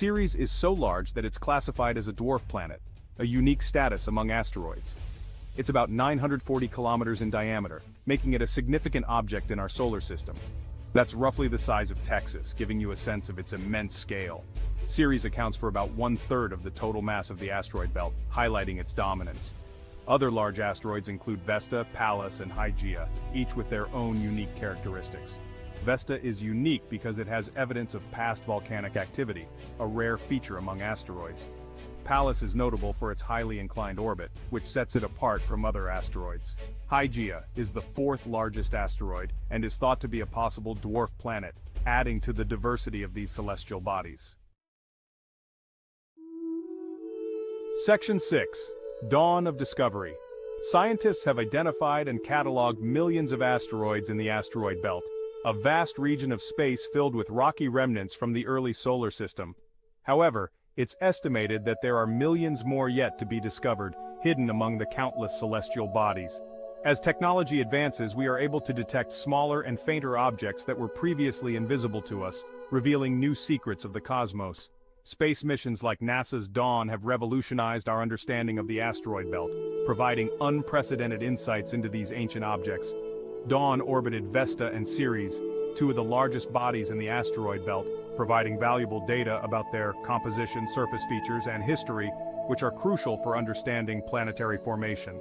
Ceres is so large that it's classified as a dwarf planet, a unique status among asteroids. It's about 940 kilometers in diameter, making it a significant object in our solar system. That's roughly the size of Texas, giving you a sense of its immense scale. Ceres accounts for about 1/3 of the total mass of the asteroid belt, highlighting its dominance. Other large asteroids include Vesta, Pallas, and Hygeia, each with their own unique characteristics. Vesta is unique because it has evidence of past volcanic activity, a rare feature among asteroids. Pallas is notable for its highly inclined orbit, which sets it apart from other asteroids. Hygeia is the fourth largest asteroid and is thought to be a possible dwarf planet, adding to the diversity of these celestial bodies. Section 6. Dawn of Discovery. Scientists have identified and cataloged millions of asteroids in the asteroid belt, a vast region of space filled with rocky remnants from the early solar system. However, it's estimated that there are millions more yet to be discovered, hidden among the countless celestial bodies. As technology advances, we are able to detect smaller and fainter objects that were previously invisible to us, revealing new secrets of the cosmos. Space missions like NASA's Dawn have revolutionized our understanding of the asteroid belt, providing unprecedented insights into these ancient objects. Dawn orbited Vesta and Ceres, two of the largest bodies in the asteroid belt, providing valuable data about their composition, surface features, and history, which are crucial for understanding planetary formation.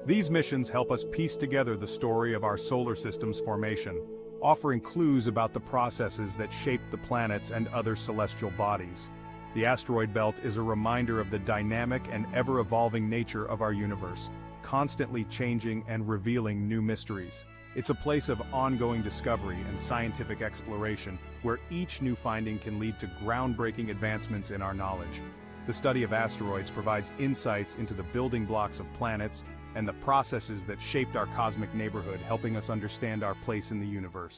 These missions help us piece together the story of our solar system's formation, offering clues about the processes that shape the planets and other celestial bodies. The asteroid belt is a reminder of the dynamic and ever-evolving nature of our universe, constantly changing and revealing new mysteries. It's a place of ongoing discovery and scientific exploration, where each new finding can lead to groundbreaking advancements in our knowledge. The study of asteroids provides insights into the building blocks of planets and the processes that shaped our cosmic neighborhood, helping us understand our place in the universe.